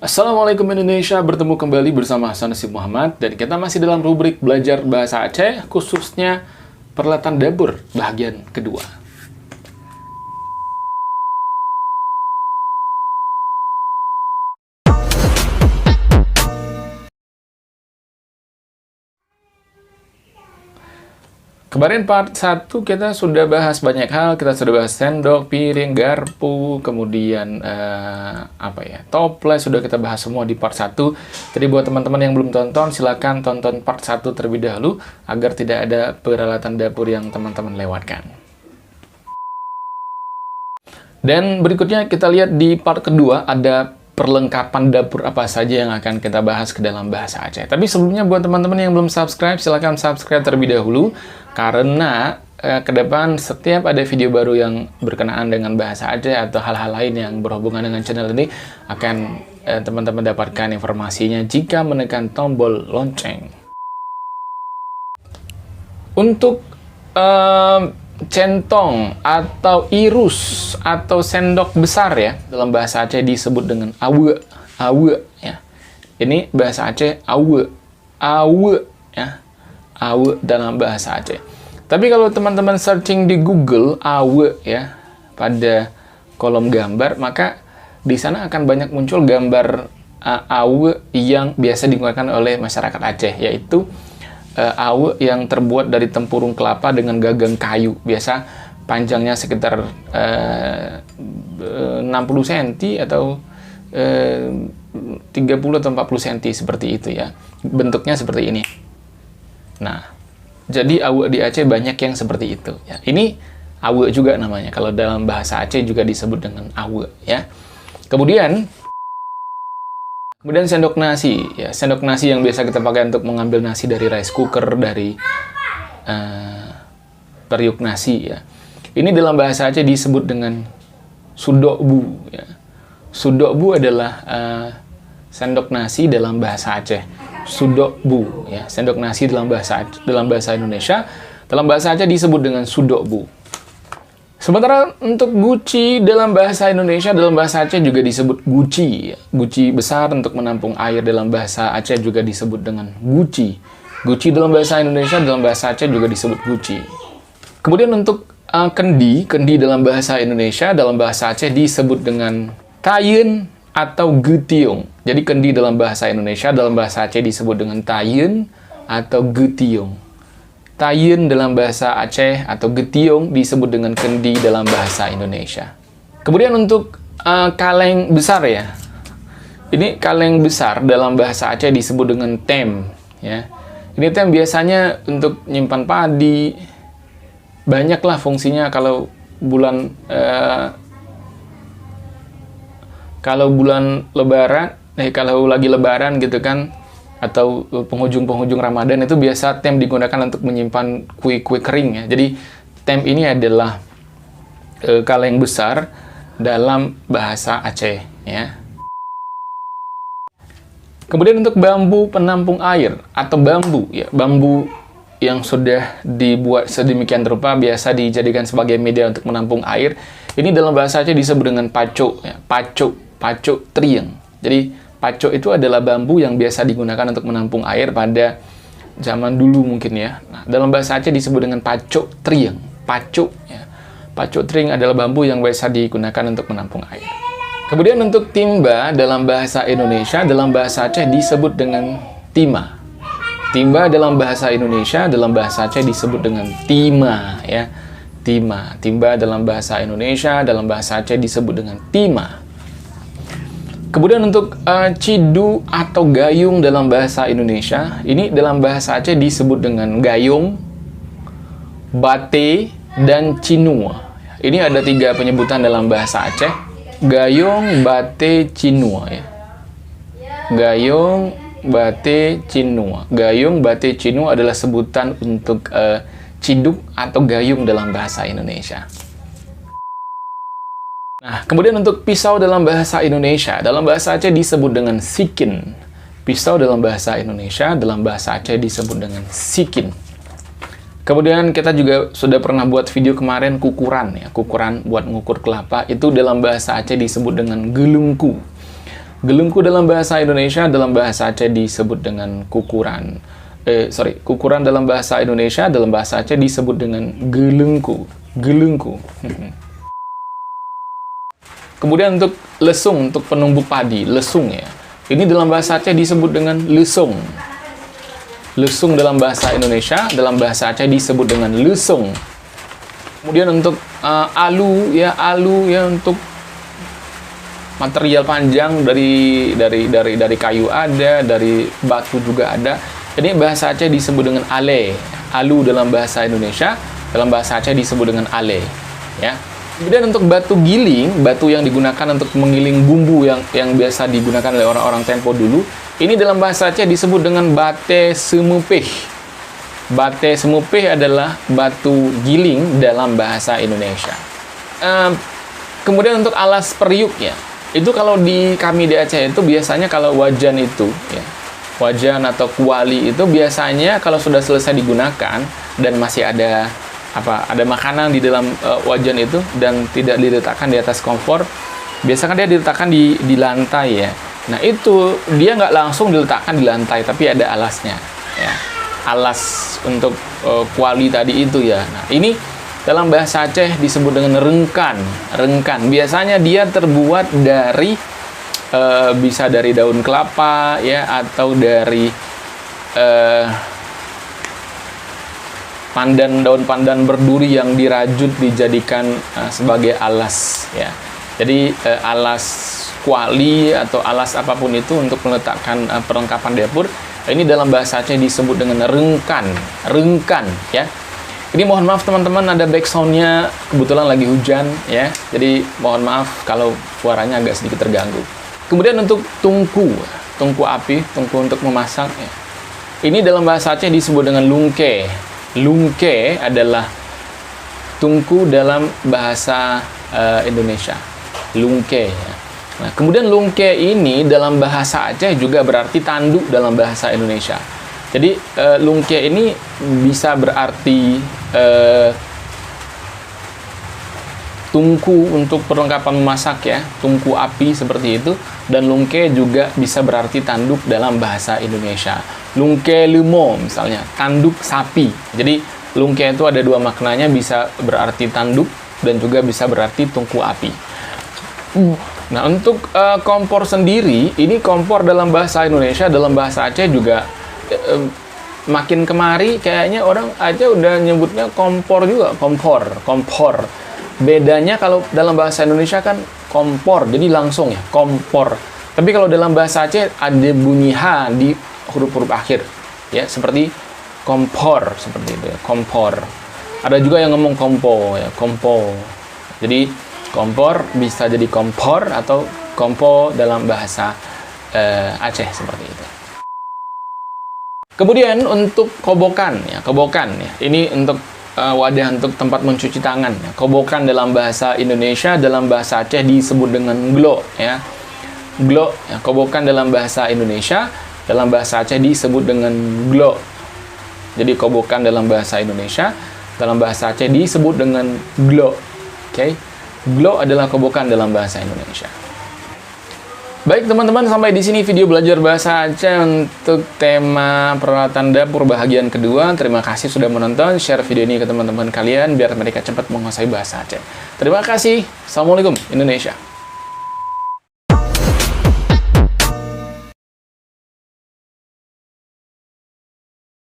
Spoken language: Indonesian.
Assalamualaikum Indonesia, bertemu kembali bersama Hasan Nasib Muhammad dan kita masih dalam rubrik belajar bahasa Aceh, khususnya peralatan dapur bagian kedua. Kemarin part 1 kita sudah bahas banyak hal, kita sudah bahas sendok, piring, garpu, kemudian toples, sudah kita bahas semua di part 1. Jadi buat teman-teman yang belum tonton, silakan tonton part 1 terlebih dahulu, agar tidak ada peralatan dapur yang teman-teman lewatkan. Dan berikutnya kita lihat di part kedua, ada perlengkapan dapur apa saja yang akan kita bahas ke dalam bahasa Aceh. Tapi sebelumnya buat teman-teman yang belum subscribe, silahkan subscribe terlebih dahulu, karena ke depan setiap ada video baru yang berkenaan dengan bahasa Aceh atau hal-hal lain yang berhubungan dengan channel ini, akan teman-teman dapatkan informasinya jika menekan tombol lonceng. Untuk centong atau irus atau sendok besar ya, dalam bahasa Aceh disebut dengan awe, ya. Ini bahasa Aceh awe ya, awe dalam bahasa Aceh. Tapi kalau teman-teman searching di Google awe ya pada kolom gambar, maka di sana akan banyak muncul gambar awe yang biasa digunakan oleh masyarakat Aceh, yaitu awe yang terbuat dari tempurung kelapa dengan gagang kayu, biasa panjangnya sekitar 60 cm atau 30 atau 40 cm seperti itu ya. Bentuknya seperti ini. Nah, jadi awe di Aceh banyak yang seperti itu ya. Ini awe juga namanya. Kalau dalam bahasa Aceh juga disebut dengan awe ya. Kemudian sendok nasi, ya, sendok nasi yang biasa kita pakai untuk mengambil nasi dari rice cooker, dari periuk nasi, ya. Ini dalam bahasa Aceh disebut dengan sudokbu, ya. Sudokbu adalah sendok nasi dalam bahasa Aceh. Sudokbu, ya, sendok nasi dalam bahasa Indonesia, dalam bahasa Aceh disebut dengan sudokbu. Sementara untuk guci dalam bahasa Indonesia, dalam bahasa Aceh juga disebut guci. Guci besar untuk menampung air dalam bahasa Aceh juga disebut dengan guci. Guci dalam bahasa Indonesia, dalam bahasa Aceh juga disebut guci. Kemudian untuk kendi dalam bahasa Indonesia, dalam bahasa Aceh disebut dengan tayen atau getiong. Jadi kendi dalam bahasa Indonesia, dalam bahasa Aceh disebut dengan tayen atau getiong. Tayen dalam bahasa Aceh atau getiong disebut dengan kendi dalam bahasa Indonesia. Kemudian untuk kaleng besar ya. Ini kaleng besar dalam bahasa Aceh disebut dengan tem ya. Ini tem biasanya untuk nyimpan padi. Banyaklah fungsinya kalau bulan lebaran, kalau lagi lebaran gitu kan, atau penghujung Ramadan, itu biasa tem digunakan untuk menyimpan kue-kue kering ya. Jadi tem ini adalah kaleng besar dalam bahasa Aceh ya. Kemudian untuk bambu penampung air atau bambu ya, bambu yang sudah dibuat sedemikian rupa biasa dijadikan sebagai media untuk menampung air. Ini dalam bahasa Aceh disebut dengan pacuk ya, pacuk trieng. Jadi pacuk itu adalah bambu yang biasa digunakan untuk menampung air pada zaman dulu mungkin ya. Nah, dalam bahasa Aceh disebut dengan pacuk trieng. Pacuk ya. Pacuk trieng adalah bambu yang biasa digunakan untuk menampung air. Kemudian untuk timba dalam bahasa Indonesia, dalam bahasa Aceh disebut dengan timah. Timba dalam bahasa Indonesia, dalam bahasa Aceh disebut dengan timah ya. Timah. Timba dalam bahasa Indonesia, dalam bahasa Aceh disebut dengan timah. Kemudian untuk cidu atau gayung dalam bahasa Indonesia, ini dalam bahasa Aceh disebut dengan gayung, bate, dan cinua. Ini ada 3 penyebutan dalam bahasa Aceh. Gayung, bate, cinua ya. Gayung, bate, cinua. Gayung, bate, cinua adalah sebutan untuk ciduk atau gayung dalam bahasa Indonesia. Nah, kemudian untuk pisau dalam bahasa Indonesia, dalam bahasa Aceh disebut dengan sikin. Pisau dalam bahasa Indonesia, dalam bahasa Aceh disebut dengan sikin. Kemudian kita juga sudah pernah buat video kemarin kukuran ya, kukuran buat mengukur kelapa, itu dalam bahasa Aceh disebut dengan gelungku. Gelengku dalam bahasa Indonesia, dalam bahasa Aceh disebut dengan kukuran. Kukuran dalam bahasa Indonesia, dalam bahasa Aceh disebut dengan gelengku. Gelengku. Kemudian untuk lesung, untuk penumbuk padi, lesung ya. Ini dalam bahasa Aceh disebut dengan lesung. Lesung dalam bahasa Indonesia, dalam bahasa Aceh disebut dengan lesung. Kemudian untuk alu ya untuk material panjang dari kayu ada, dari batu juga ada. Jadi bahasa Aceh disebut dengan ale. Alu dalam bahasa Indonesia, dalam bahasa Aceh disebut dengan ale, ya. Kemudian untuk batu giling, batu yang digunakan untuk menggiling bumbu yang biasa digunakan oleh orang-orang tempo dulu, ini dalam bahasa Aceh disebut dengan bate semupih. Bate semupih adalah batu giling dalam bahasa Indonesia. Kemudian untuk alas periuk ya, itu kalau kami di Aceh itu biasanya kalau wajan itu ya, wajan atau kuali itu biasanya kalau sudah selesai digunakan dan masih ada makanan di dalam wajan itu dan tidak diletakkan di atas kompor, biasanya dia diletakkan di lantai ya. Nah itu dia nggak langsung diletakkan di lantai, tapi ada alasnya ya, alas untuk kuali tadi itu ya. Nah ini dalam bahasa Aceh disebut dengan rengkan. Rengkan biasanya dia terbuat dari bisa dari daun kelapa ya, atau dari daun pandan berduri yang dirajut dijadikan sebagai alas ya. Jadi alas kuali atau alas apapun itu untuk meletakkan perlengkapan dapur, ini dalam bahasa Aceh disebut dengan rengkan. Rengkan ya. Ini mohon maaf teman-teman, ada backsoundnya, kebetulan lagi hujan ya, jadi mohon maaf kalau suaranya agak sedikit terganggu. Kemudian untuk tungku api, tungku untuk memasak ya. Ini dalam bahasa Aceh disebut dengan lungke. Lungke adalah tungku dalam bahasa Indonesia. Lungke ya. Nah, kemudian lungke ini dalam bahasa Aceh juga berarti tanduk dalam bahasa Indonesia. Jadi lungke ini bisa berarti tungku untuk perlengkapan memasak ya, tungku api seperti itu, dan lungke juga bisa berarti tanduk dalam bahasa Indonesia. Lungke lemo misalnya, tanduk sapi. Jadi lungke itu ada dua maknanya, bisa berarti tanduk dan juga bisa berarti tungku api. Nah untuk kompor sendiri, ini kompor dalam bahasa Indonesia, dalam bahasa Aceh juga makin kemari kayaknya orang Aceh udah nyebutnya kompor juga, kompor. Bedanya kalau dalam bahasa Indonesia kan kompor, jadi langsung ya, kompor. Tapi kalau dalam bahasa Aceh ada bunyi H di huruf-huruf akhir, ya, seperti kompor, seperti itu ya, kompor. Ada juga yang ngomong kompo, ya, kompo. Jadi kompor bisa jadi kompor atau kompo dalam bahasa Aceh seperti itu. Kemudian untuk kobokan, ya, ini untuk wadah untuk tempat mencuci tangan. Kobokan dalam bahasa Indonesia, dalam bahasa Aceh disebut dengan glo ya. Glo ya, kobokan dalam bahasa Indonesia, dalam bahasa Aceh disebut dengan glo. Jadi kobokan dalam bahasa Indonesia, dalam bahasa Aceh disebut dengan glo. Oke. Glo adalah kobokan dalam bahasa Indonesia. Baik teman-teman, sampai di sini video belajar bahasa Aceh untuk tema peralatan dapur bahagian kedua. Terima kasih sudah menonton, share video ini ke teman-teman kalian biar mereka cepat menguasai bahasa Aceh. Terima kasih. Assalamualaikum Indonesia.